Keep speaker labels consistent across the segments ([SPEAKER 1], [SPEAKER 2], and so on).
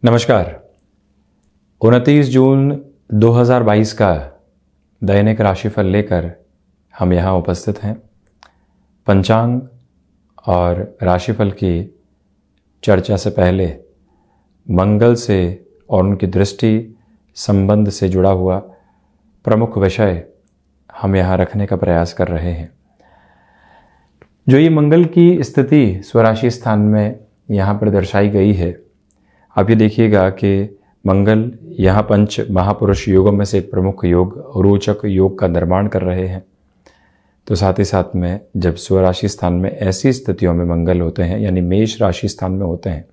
[SPEAKER 1] नमस्कार। 29 जून 2022 का दैनिक राशिफल लेकर हम यहाँ उपस्थित हैं। पंचांग और राशिफल की चर्चा से पहले मंगल से और उनकी दृष्टि संबंध से जुड़ा हुआ प्रमुख विषय हम यहाँ रखने का प्रयास कर रहे हैं। जो ये मंगल की स्थिति स्वराशि स्थान में यहाँ पर दर्शाई गई है, आप ये देखिएगा कि मंगल यहाँ पंच महापुरुष योगों में से एक प्रमुख योग रोचक योग का निर्माण कर रहे हैं। तो साथ ही साथ में जब स्वराशि स्थान में ऐसी स्थितियों में मंगल होते हैं, यानी मेष राशि स्थान में होते हैं,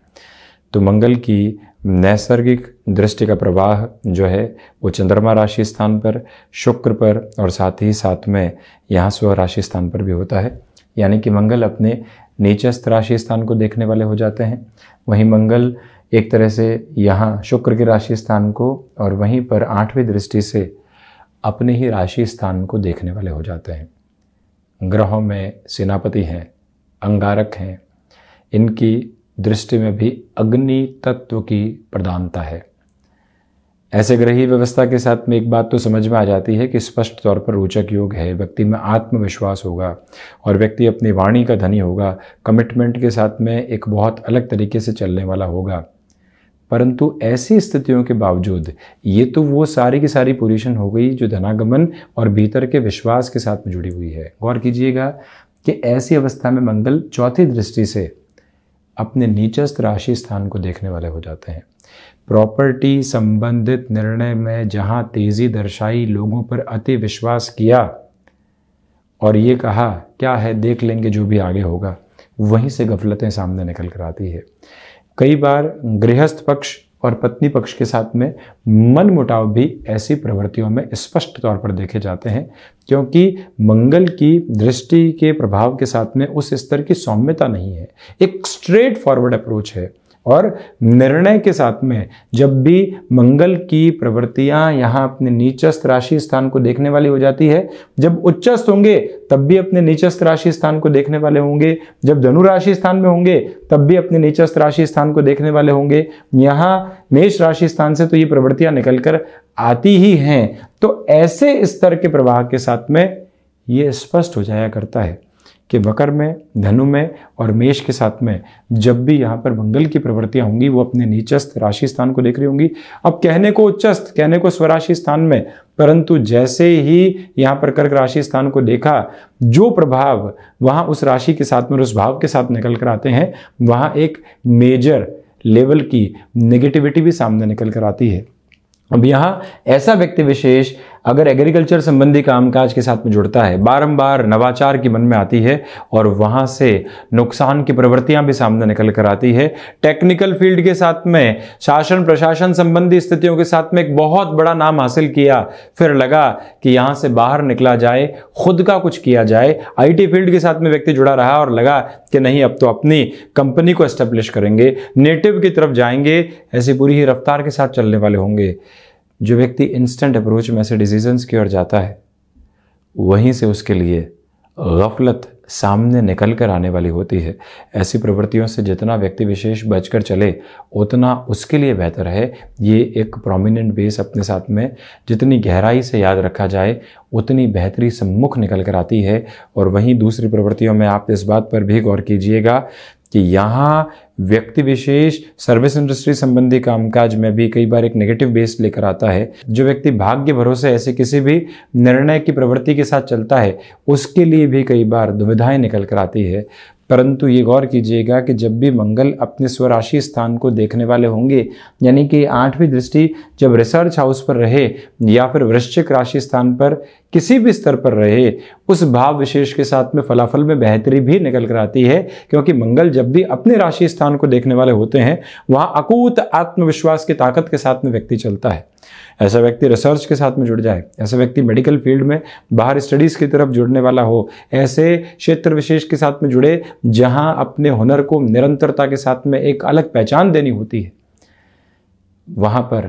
[SPEAKER 1] तो मंगल की नैसर्गिक दृष्टि का प्रवाह जो है वो चंद्रमा राशि स्थान पर, शुक्र पर और साथ ही साथ में यहाँ स्वराशि स्थान पर भी होता है। यानी कि मंगल अपने नीचस्थ राशि स्थान को देखने वाले हो जाते हैं। वहीं मंगल एक तरह से यहाँ शुक्र के राशि स्थान को और वहीं पर 8वीं दृष्टि से अपने ही राशि स्थान को देखने वाले हो जाते हैं। ग्रहों में सेनापति हैं, अंगारक हैं, इनकी दृष्टि में भी अग्नि तत्व की प्रधानता है। ऐसे ग्रही व्यवस्था के साथ में एक बात तो समझ में आ जाती है कि स्पष्ट तौर पर रोचक योग है। व्यक्ति में आत्मविश्वास होगा और व्यक्ति अपनी वाणी का धनी होगा। कमिटमेंट के साथ में एक बहुत अलग तरीके से चलने वाला होगा। परंतु ऐसी स्थितियों के बावजूद ये तो वो सारी की सारी पोजीशन हो गई जो धनागमन और भीतर के विश्वास के साथ में जुड़ी हुई है। गौर कीजिएगा कि ऐसी अवस्था में मंगल चौथी दृष्टि से अपने नीचस्थ राशि स्थान को देखने वाले हो जाते हैं। प्रॉपर्टी संबंधित निर्णय में जहां तेजी दर्शाई, लोगों पर अति विश्वास किया और ये कहा क्या है देख लेंगे जो भी आगे होगा, वहीं से गफलतें सामने निकल कर आती है। कई बार गृहस्थ पक्ष और पत्नी पक्ष के साथ में मन मुटाव भी ऐसी प्रवृत्तियों में स्पष्ट तौर पर देखे जाते हैं, क्योंकि मंगल की दृष्टि के प्रभाव के साथ में उस स्तर की सौम्यता नहीं है। एक स्ट्रेट फॉरवर्ड अप्रोच है और निर्णय के साथ में जब भी मंगल की प्रवृत्तियां यहाँ अपने नीचस्थ राशि स्थान को देखने वाली हो जाती है, जब उच्चस्थ होंगे तब भी अपने नीचस्थ राशि स्थान को देखने वाले होंगे, जब धनु राशि स्थान में होंगे तब भी अपने नीचस्थ राशि स्थान को देखने वाले होंगे। यहाँ मेष राशि स्थान से तो ये प्रवृत्तियां निकल कर आती ही हैं। तो ऐसे स्तर के प्रवाह के साथ में ये स्पष्ट हो जाया करता है कि मकर में, धनु में और मेष के साथ में जब भी यहाँ पर मंगल की प्रवृत्तियां होंगी वो अपने नीचस्थ राशि स्थान को देख रही होंगी। अब कहने को उच्चस्थ, कहने को स्वराशि स्थान में, परंतु जैसे ही यहाँ पर कर्क राशि स्थान को देखा, जो प्रभाव वहाँ उस राशि के साथ में, उस भाव के साथ निकल कर आते हैं, वहाँ एक मेजर लेवल की नेगेटिविटी भी सामने निकल कर आती है। अब यहाँ ऐसा व्यक्ति विशेष अगर एग्रीकल्चर संबंधी कामकाज के साथ में जुड़ता है, बारंबार नवाचार की मन में आती है और वहां से नुकसान की प्रवृत्तियां भी सामने निकल कर आती है। टेक्निकल फील्ड के साथ में शासन प्रशासन संबंधी स्थितियों के साथ में एक बहुत बड़ा नाम हासिल किया, फिर लगा कि यहां से बाहर निकला जाए, खुद का कुछ किया जाए। आईटी फील्ड के साथ में व्यक्ति जुड़ा रहा और लगा कि नहीं अब तो अपनी कंपनी को एस्टेब्लिश करेंगे, नेटिव की तरफ जाएंगे। ऐसी पूरी ही रफ्तार के साथ चलने वाले होंगे। जो व्यक्ति इंस्टेंट अप्रोच में से डिसीजंस की ओर जाता है, वहीं से उसके लिए गफलत सामने निकल कर आने वाली होती है। ऐसी प्रवृत्तियों से जितना व्यक्ति विशेष बचकर चले उतना उसके लिए बेहतर है। ये एक प्रोमिनेंट बेस अपने साथ में जितनी गहराई से याद रखा जाए उतनी बेहतरी सम्मुख निकल कर आती है। और वहीं दूसरी प्रवृत्तियों में आप इस बात पर भी गौर कीजिएगा कि यहाँ व्यक्ति विशेष सर्विस इंडस्ट्री संबंधी कामकाज में भी कई बार एक नेगेटिव बेस लेकर आता है। जो व्यक्ति भाग्य भरोसे ऐसे किसी भी निर्णय की प्रवृत्ति के साथ चलता है, उसके लिए भी कई बार दुविधाएं निकल कर आती है। परंतु ये गौर कीजिएगा कि जब भी मंगल अपने स्वराशि स्थान को देखने वाले होंगे, यानी कि 8वीं दृष्टि जब रिसर्च हाउस पर रहे या फिर वृश्चिक राशि स्थान पर किसी भी स्तर पर रहे, उस भाव विशेष के साथ में फलाफल में बेहतरी भी निकल कर आती है। क्योंकि मंगल जब भी अपने राशि स्थान को देखने वाले होते हैं, वहां अकूत आत्मविश्वास की ताकत के साथ में व्यक्ति चलता है। ऐसा व्यक्ति रिसर्च के साथ में जुड़ जाए, ऐसा व्यक्ति मेडिकल फील्ड में बाहर स्टडीज की तरफ जुड़ने वाला हो, ऐसे क्षेत्र विशेष के साथ में जुड़े जहां अपने हुनर को निरंतरता के साथ में एक अलग पहचान देनी होती है, वहां पर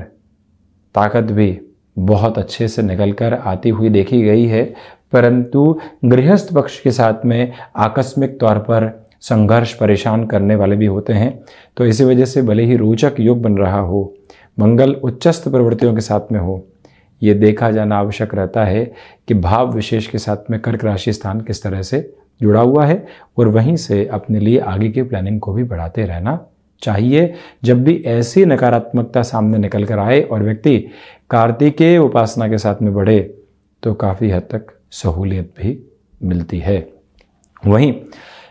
[SPEAKER 1] ताकत भी बहुत अच्छे से निकल कर आती हुई देखी गई है। परंतु गृहस्थ पक्ष के साथ में आकस्मिक तौर पर संघर्ष परेशान करने वाले भी होते हैं। तो इसी वजह से भले ही रोचक योग बन रहा हो, मंगल उच्चस्थ प्रवृत्तियों के साथ में हो, ये देखा जाना आवश्यक रहता है कि भाव विशेष के साथ में कर्क राशि स्थान किस तरह से जुड़ा हुआ है, और वहीं से अपने लिए आगे की प्लानिंग को भी बढ़ाते रहना चाहिए। जब भी ऐसी नकारात्मकता सामने निकल कर आए और व्यक्ति कार्तिकेय उपासना के साथ में बढ़े तो काफ़ी हद तक सहूलियत भी मिलती है। वहीं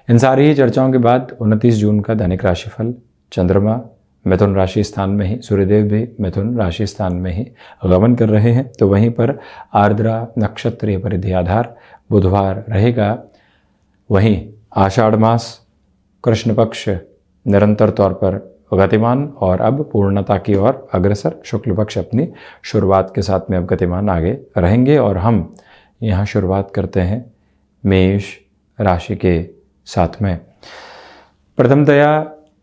[SPEAKER 1] इन सारी ही चर्चाओं के बाद 29 जून का दैनिक राशिफल, चंद्रमा मिथुन राशि स्थान में ही, सूर्यदेव भी मिथुन राशि स्थान में ही गमन कर रहे हैं। तो वहीं पर आर्द्रा नक्षत्रीय परिधि आधार बुधवार रहेगा। वहीं आषाढ़ मास कृष्ण पक्ष निरंतर तौर पर गतिमान और अब पूर्णता की ओर अग्रसर, शुक्ल पक्ष अपनी शुरुआत के साथ में अब गतिमान आगे रहेंगे। और हम यहाँ शुरुआत करते हैं मेष राशि के साथ में। प्रथमतया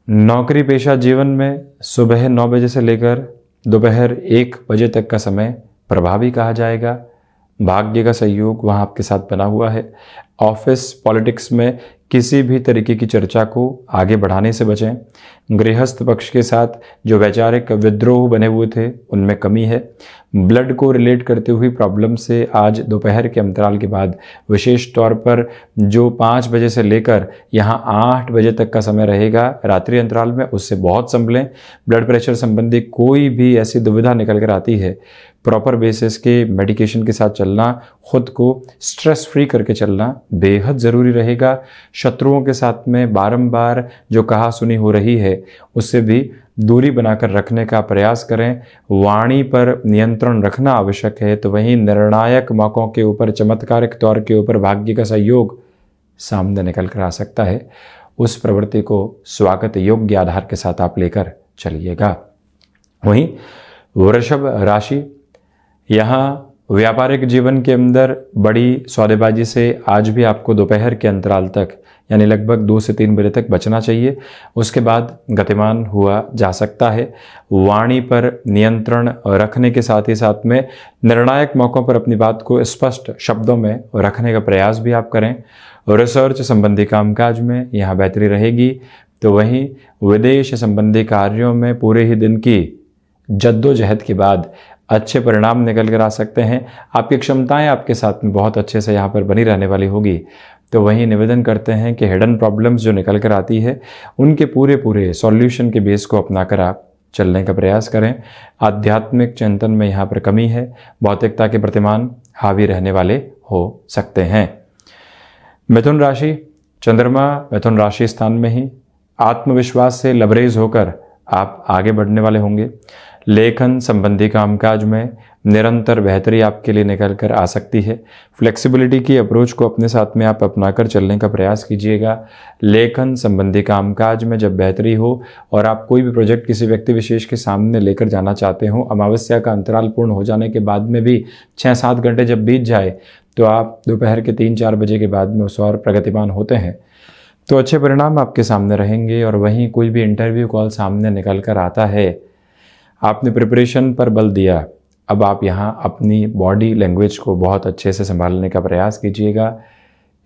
[SPEAKER 1] नौकरी पेशा जीवन में सुबह 9 बजे से लेकर दोपहर 1 बजे तक का समय प्रभावी कहा जाएगा। भाग्य का सहयोग वहाँ आपके साथ बना हुआ है। ऑफिस पॉलिटिक्स में किसी भी तरीके की चर्चा को आगे बढ़ाने से बचें। गृहस्थ पक्ष के साथ जो वैचारिक विद्रोह बने हुए थे उनमें कमी है। ब्लड को रिलेट करते हुई प्रॉब्लम से आज दोपहर के अंतराल के बाद विशेष तौर पर जो 5 बजे से लेकर यहाँ 8 बजे तक का समय रहेगा रात्रि अंतराल में, उससे बहुत संभलें। ब्लड प्रेशर संबंधी कोई भी ऐसी दुविधा निकल कर आती है, प्रॉपर बेसिस के मेडिकेशन के साथ चलना, खुद को स्ट्रेस फ्री करके चलना बेहद ज़रूरी रहेगा। शत्रुओं के साथ में बारंबार जो कहा सुनी हो रही है उससे भी दूरी बनाकर रखने का प्रयास करें। वाणी पर नियंत्रण रखना आवश्यक है। तो वहीं निर्णायक मौक़ों के ऊपर, चमत्कारिक तौर के ऊपर भाग्य का सहयोग सामने निकल कर आ सकता है। उस प्रवृत्ति को स्वागत योग्य आधार के साथ आप लेकर चलिएगा। वहीं वृषभ राशि, यहाँ व्यापारिक जीवन के अंदर बड़ी सौदेबाजी से आज भी आपको दोपहर के अंतराल तक यानी लगभग 2 से 3 बजे तक बचना चाहिए। उसके बाद गतिमान हुआ जा सकता है। वाणी पर नियंत्रण रखने के साथ ही साथ में निर्णायक मौक़ों पर अपनी बात को स्पष्ट शब्दों में रखने का प्रयास भी आप करें। रिसर्च संबंधी कामकाज में यहाँ बेहतरी रहेगी। तो वहीं विदेश संबंधी कार्यों में पूरे ही दिन की जद्दोजहद के बाद अच्छे परिणाम निकल कर आ सकते हैं। आपकी क्षमताएं आपके साथ में बहुत अच्छे से यहाँ पर बनी रहने वाली होगी। तो वहीं निवेदन करते हैं कि हिडन प्रॉब्लम्स जो निकल कर आती है उनके पूरे सॉल्यूशन के बेस को अपनाकर आप चलने का प्रयास करें। आध्यात्मिक चिंतन में यहाँ पर कमी है। भौतिकता के प्रतिमान हावी रहने वाले हो सकते हैं। मिथुन राशि, चंद्रमा मिथुन राशि स्थान में ही, आत्मविश्वास से लबरेज होकर आप आगे बढ़ने वाले होंगे। लेखन संबंधी कामकाज में निरंतर बेहतरी आपके लिए निकल कर आ सकती है। फ्लेक्सिबिलिटी की अप्रोच को अपने साथ में आप अपनाकर चलने का प्रयास कीजिएगा। लेखन संबंधी कामकाज में जब बेहतरी हो और आप कोई भी प्रोजेक्ट किसी व्यक्ति विशेष के सामने लेकर जाना चाहते हो, अमावस्या का अंतराल पूर्ण हो जाने के बाद में भी 6-7 घंटे जब बीत जाए तो आप दोपहर के 3-4 बजे के बाद में उस और प्रगतिमान होते हैं तो अच्छे परिणाम आपके सामने रहेंगे। और वहीं कोई भी इंटरव्यू कॉल सामने निकल कर आता है, आपने प्रिपरेशन पर बल दिया, अब आप यहाँ अपनी बॉडी लैंग्वेज को बहुत अच्छे से संभालने का प्रयास कीजिएगा।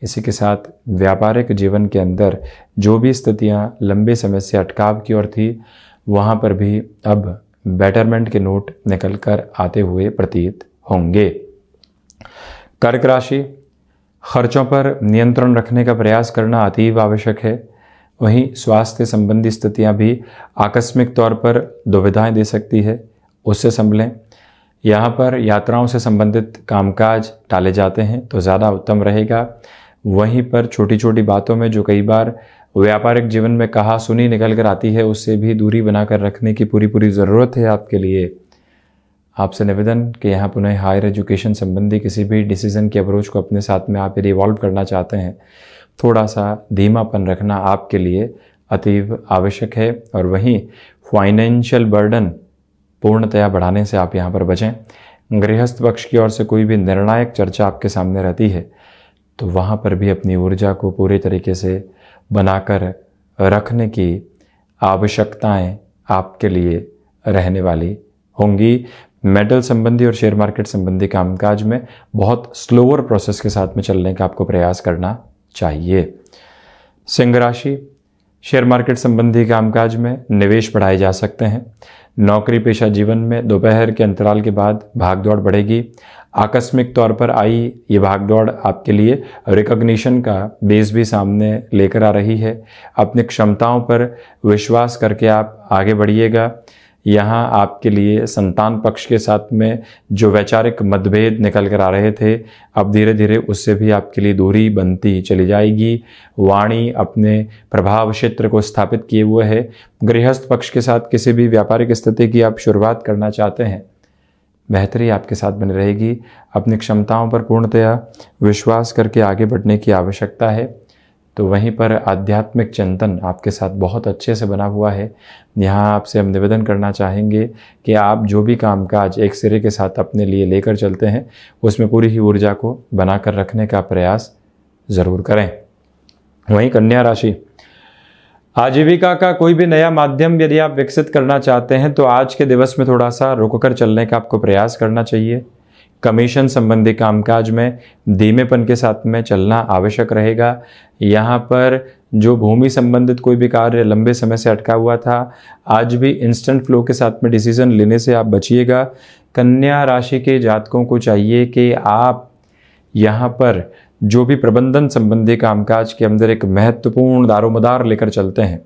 [SPEAKER 1] इसी के साथ व्यापारिक जीवन के अंदर जो भी स्थितियाँ लंबे समय से अटकाव की ओर थी, वहाँ पर भी अब बेटरमेंट के नोट निकल कर आते हुए प्रतीत होंगे। कर्क राशि, खर्चों पर नियंत्रण रखने का प्रयास करना अतीव आवश्यक है। वहीं स्वास्थ्य संबंधी स्थितियां भी आकस्मिक तौर पर दुविधाएं दे सकती है, उससे संभलें। यहाँ पर यात्राओं से संबंधित कामकाज टाले जाते हैं तो ज़्यादा उत्तम रहेगा। वहीं पर छोटी छोटी बातों में जो कई बार व्यापारिक जीवन में कहा सुनी निकल कर आती है, उससे भी दूरी बनाकर रखने की पूरी ज़रूरत है आपके लिए। आपसे निवेदन कि यहाँ पुनः हायर एजुकेशन संबंधी किसी भी डिसीजन की अप्रोच को अपने साथ में आप यदि इवॉल्व करना चाहते हैं, थोड़ा सा धीमापन रखना आपके लिए अतीव आवश्यक है। और वहीं फाइनेंशियल बर्डन पूर्णतया बढ़ाने से आप यहाँ पर बचें। गृहस्थ पक्ष की ओर से कोई भी निर्णायक चर्चा आपके सामने रहती है तो वहाँ पर भी अपनी ऊर्जा को पूरे तरीके से बनाकर रखने की आवश्यकताएं आपके लिए रहने वाली होंगी। मेटल संबंधी और शेयर मार्केट संबंधी कामकाज में बहुत स्लोअर प्रोसेस के साथ में चलने का आपको प्रयास करना चाहिए। सिंह राशि, शेयर मार्केट संबंधी कामकाज में निवेश बढ़ाए जा सकते हैं। नौकरी पेशा जीवन में दोपहर के अंतराल के बाद भागदौड़ बढ़ेगी। आकस्मिक तौर पर आई ये भागदौड़ आपके लिए रिकॉग्निशन का बेस भी सामने लेकर आ रही है। अपनी क्षमताओं पर विश्वास करके आप आगे बढ़िएगा। यहाँ आपके लिए संतान पक्ष के साथ में जो वैचारिक मतभेद निकल कर आ रहे थे, अब धीरे धीरे उससे भी आपके लिए दूरी बनती चली जाएगी। वाणी अपने प्रभाव क्षेत्र को स्थापित किए हुए है। गृहस्थ पक्ष के साथ किसी भी व्यापारिक स्थिति की आप शुरुआत करना चाहते हैं, बेहतरी आपके साथ बनी रहेगी। अपनी क्षमताओं पर पूर्णतया विश्वास करके आगे बढ़ने की आवश्यकता है। तो वहीं पर आध्यात्मिक चिंतन आपके साथ बहुत अच्छे से बना हुआ है। यहाँ आपसे हम निवेदन करना चाहेंगे कि आप जो भी कामकाज एक सिरे के साथ अपने लिए लेकर चलते हैं, उसमें पूरी ही ऊर्जा को बनाकर रखने का प्रयास ज़रूर करें। वहीं कन्या राशि, आजीविका का कोई भी नया माध्यम यदि आप विकसित करना चाहते हैं तो आज के दिवस में थोड़ा सा रुककर चलने का आपको प्रयास करना चाहिए। कमीशन संबंधी कामकाज में धीमेपन के साथ में चलना आवश्यक रहेगा। यहाँ पर जो भूमि संबंधित कोई भी कार्य लंबे समय से अटका हुआ था, आज भी इंस्टेंट फ्लो के साथ में डिसीजन लेने से आप बचिएगा। कन्या राशि के जातकों को चाहिए कि आप यहाँ पर जो भी प्रबंधन संबंधी कामकाज के अंदर एक महत्वपूर्ण दारोमदार लेकर चलते हैं,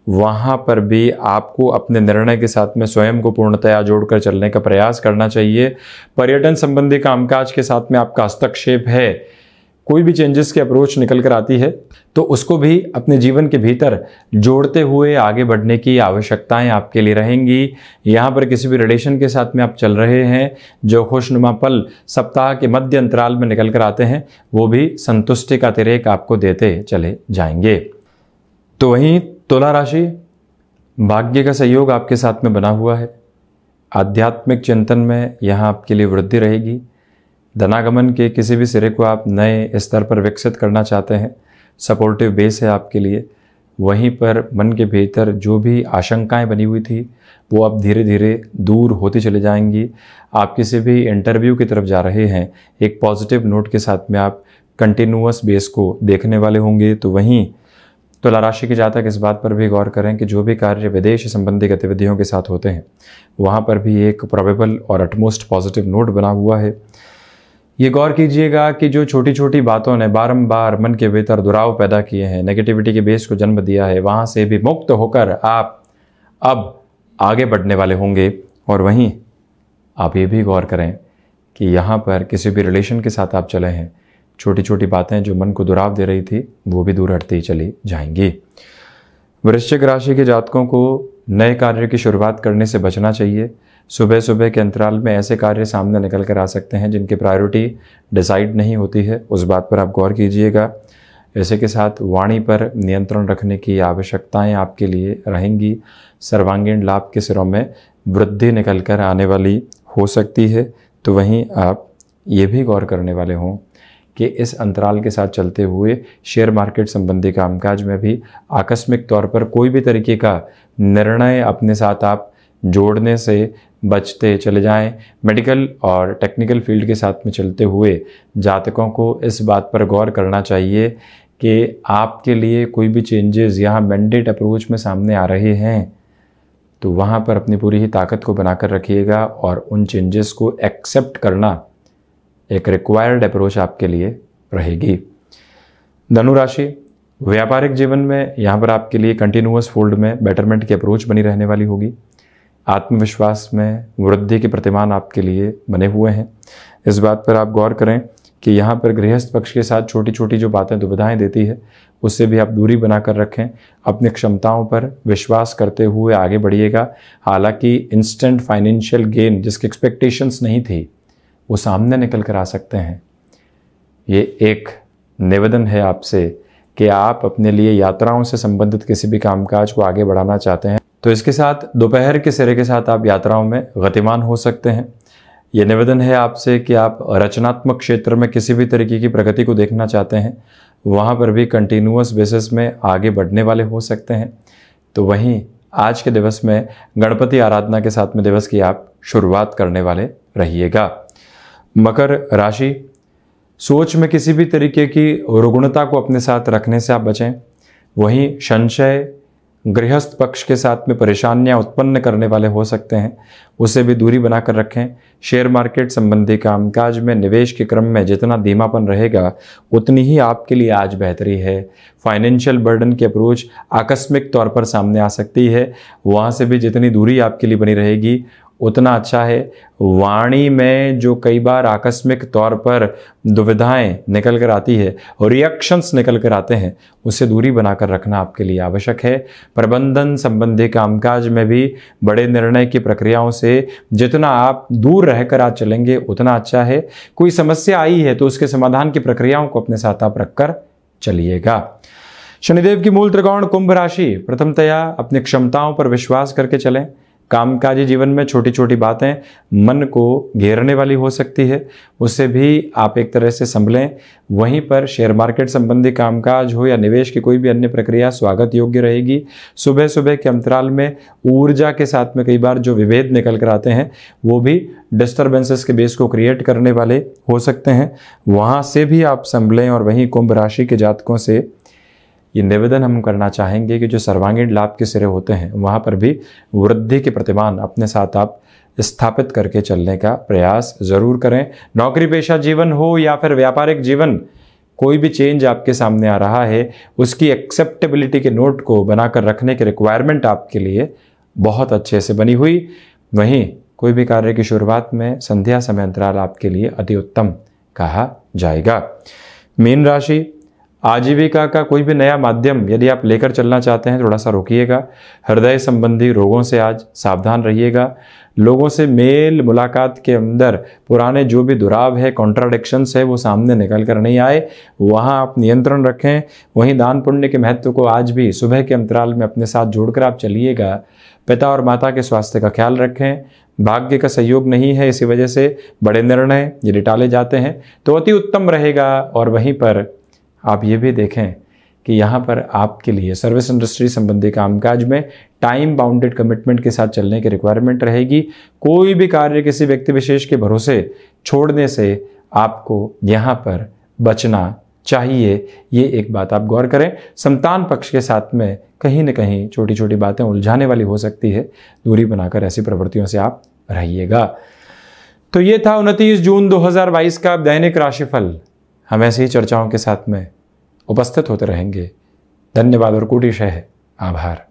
[SPEAKER 1] वहाँ पर भी आपको अपने निर्णय के साथ में स्वयं को पूर्णतया जोड़कर चलने का प्रयास करना चाहिए। पर्यटन संबंधी कामकाज के साथ में आपका हस्तक्षेप है, कोई भी चेंजेस की अप्रोच निकल कर आती है तो उसको भी अपने जीवन के भीतर जोड़ते हुए आगे बढ़ने की आवश्यकताएं आपके लिए रहेंगी। यहाँ पर किसी भी रिलेशन के साथ में आप चल रहे हैं, जो खुशनुमा पल सप्ताह के मध्य अंतराल में निकल कर आते हैं, वो भी संतुष्टि का अतिरेक आपको देते चले जाएंगे। तो वहीं तुला राशि, भाग्य का सहयोग आपके साथ में बना हुआ है। आध्यात्मिक चिंतन में यहाँ आपके लिए वृद्धि रहेगी। धनागमन के किसी भी सिरे को आप नए स्तर पर विकसित करना चाहते हैं, सपोर्टिव बेस है आपके लिए। वहीं पर मन के भीतर जो भी आशंकाएं बनी हुई थी, वो अब धीरे धीरे दूर होती चली जाएंगी। आप किसी भी इंटरव्यू की तरफ जा रहे हैं, एक पॉजिटिव नोट के साथ में आप कंटिन्यूअस बेस को देखने वाले होंगे। तो वहीं तुला राशि के जातक इस बात पर भी गौर करें कि जो भी कार्य विदेश संबंधी गतिविधियों के साथ होते हैं, वहाँ पर भी एक प्रोबेबल और अटमोस्ट पॉजिटिव नोट बना हुआ है। ये गौर कीजिएगा कि जो छोटी छोटी बातों ने बारंबार मन के भीतर दुराव पैदा किए हैं, नेगेटिविटी के बेस को जन्म दिया है, वहाँ से भी मुक्त होकर आप अब आगे बढ़ने वाले होंगे। और वहीं आप ये भी गौर करें कि यहाँ पर किसी भी रिलेशन के साथ आप चले हैं, छोटी छोटी बातें जो मन को दुराव दे रही थी, वो भी दूर हटती चली जाएंगी। वृश्चिक राशि के जातकों को नए कार्य की शुरुआत करने से बचना चाहिए। सुबह सुबह के अंतराल में ऐसे कार्य सामने निकल कर आ सकते हैं जिनकी प्रायोरिटी डिसाइड नहीं होती है, उस बात पर आप गौर कीजिएगा। ऐसे के साथ वाणी पर नियंत्रण रखने की आवश्यकताएं आपके लिए रहेंगी। सर्वांगीण लाभ के सिरों में वृद्धि निकल कर आने वाली हो सकती है। तो वहीं आप ये भी गौर करने वाले हों कि इस अंतराल के साथ चलते हुए शेयर मार्केट संबंधी कामकाज में भी आकस्मिक तौर पर कोई भी तरीके का निर्णय अपने साथ आप जोड़ने से बचते चले जाएं। मेडिकल और टेक्निकल फील्ड के साथ में चलते हुए जातकों को इस बात पर गौर करना चाहिए कि आपके लिए कोई भी चेंजेस यहाँ मैंडेट अप्रोच में सामने आ रहे हैं, तो वहाँ पर अपनी पूरी ही ताकत को बनाकर रखिएगा और उन चेंजेस को एक्सेप्ट करना एक रिक्वायर्ड अप्रोच आपके लिए रहेगी। धनु राशि, व्यापारिक जीवन में यहाँ पर आपके लिए कंटिन्यूअस फोल्ड में बेटरमेंट की अप्रोच बनी रहने वाली होगी। आत्मविश्वास में वृद्धि के प्रतिमान आपके लिए बने हुए हैं। इस बात पर आप गौर करें कि यहाँ पर गृहस्थ पक्ष के साथ छोटी छोटी जो बातें दुविधाएं देती है, उससे भी आप दूरी बनाकर रखें। अपनी क्षमताओं पर विश्वास करते हुए आगे बढ़िएगा। हालांकि इंस्टेंट फाइनेंशियल गेन जिसकी एक्सपेक्टेशंस नहीं थी, वो सामने निकल कर आ सकते हैं। ये एक निवेदन है आपसे कि आप अपने लिए यात्राओं से संबंधित किसी भी कामकाज को आगे बढ़ाना चाहते हैं, तो इसके साथ दोपहर के सिरे के साथ आप यात्राओं में गतिमान हो सकते हैं। ये निवेदन है आपसे कि आप रचनात्मक क्षेत्र में किसी भी तरीके की प्रगति को देखना चाहते हैं, वहाँ पर भी कंटिन्यूअस बेसिस में आगे बढ़ने वाले हो सकते हैं। तो वहीं आज के दिवस में गणपति आराधना के साथ में दिवस की आप शुरुआत करने वाले रहिएगा। मकर राशि, सोच में किसी भी तरीके की रुग्णता को अपने साथ रखने से आप बचें। वहीं संशय गृहस्थ पक्ष के साथ में परेशानियां उत्पन्न करने वाले हो सकते हैं, उससे भी दूरी बनाकर रखें। शेयर मार्केट संबंधी कामकाज में निवेश के क्रम में जितना धीमापन रहेगा उतनी ही आपके लिए आज बेहतरी है। फाइनेंशियल बर्डन की अप्रोच आकस्मिक तौर पर सामने आ सकती है, वहाँ से भी जितनी दूरी आपके लिए बनी रहेगी उतना अच्छा है। वाणी में जो कई बार आकस्मिक तौर पर दुविधाएं निकल कर आती है और रिएक्शंस निकल कर आते हैं, उससे दूरी बनाकर रखना आपके लिए आवश्यक है। प्रबंधन संबंधी कामकाज में भी बड़े निर्णय की प्रक्रियाओं से जितना आप दूर रहकर आज चलेंगे उतना अच्छा है। कोई समस्या आई है तो उसके समाधान की प्रक्रियाओं को अपने साथ आप रखकर चलिएगा। शनिदेव की मूल त्रिकोण कुंभ राशि, प्रथमतया अपनी क्षमताओं पर विश्वास करके चलें। कामकाजी जीवन में छोटी छोटी बातें मन को घेरने वाली हो सकती है, उससे भी आप एक तरह से संभलें। वहीं पर शेयर मार्केट संबंधी कामकाज हो या निवेश की कोई भी अन्य प्रक्रिया स्वागत योग्य रहेगी। सुबह सुबह के अंतराल में ऊर्जा के साथ में कई बार जो विभेद निकल कर आते हैं वो भी डिस्टर्बेंसेस के बेस को क्रिएट करने वाले हो सकते हैं, वहाँ से भी आप संभलें। और वहीं कुंभ राशि के जातकों से ये निवेदन हम करना चाहेंगे कि जो सर्वांगीण लाभ के सिरे होते हैं वहाँ पर भी वृद्धि के प्रतिमान अपने साथ आप स्थापित करके चलने का प्रयास ज़रूर करें। नौकरी पेशा जीवन हो या फिर व्यापारिक जीवन, कोई भी चेंज आपके सामने आ रहा है उसकी एक्सेप्टेबिलिटी के नोट को बनाकर रखने की रिक्वायरमेंट आपके लिए बहुत अच्छे से बनी हुई। वहीं कोई भी कार्य की शुरुआत में संध्या समय अंतराल आपके लिए अति उत्तम कहा जाएगा। मीन राशि, आजीविका का कोई भी नया माध्यम यदि आप लेकर चलना चाहते हैं थोड़ा सा रोकिएगा। हृदय संबंधी रोगों से आज सावधान रहिएगा। लोगों से मेल मुलाकात के अंदर पुराने जो भी दुराव है, कॉन्ट्राडिक्शंस है, वो सामने निकल कर नहीं आए, वहाँ आप नियंत्रण रखें। वहीं दान पुण्य के महत्व को आज भी सुबह के अंतराल में अपने साथ जोड़कर आप चलिएगा। पिता और माता के स्वास्थ्य का ख्याल रखें। भाग्य का सहयोग नहीं है, इसी वजह से बड़े निर्णय यदि टाले जाते हैं तो अति उत्तम रहेगा। और वहीं पर आप ये भी देखें कि यहाँ पर आपके लिए सर्विस इंडस्ट्री संबंधी कामकाज में टाइम बाउंडेड कमिटमेंट के साथ चलने की रिक्वायरमेंट रहेगी। कोई भी कार्य किसी व्यक्ति विशेष के भरोसे छोड़ने से आपको यहाँ पर बचना चाहिए, ये एक बात आप गौर करें। संतान पक्ष के साथ में कहीं न कहीं छोटी छोटी बातें उलझाने वाली हो सकती है, दूरी बनाकर ऐसी प्रवृत्तियों से आप रहिएगा। तो ये था 29 जून 2022 का दैनिक राशिफल। हम ऐसी ही चर्चाओं के साथ में उपस्थित होते रहेंगे। धन्यवाद और कोटिशः आभार।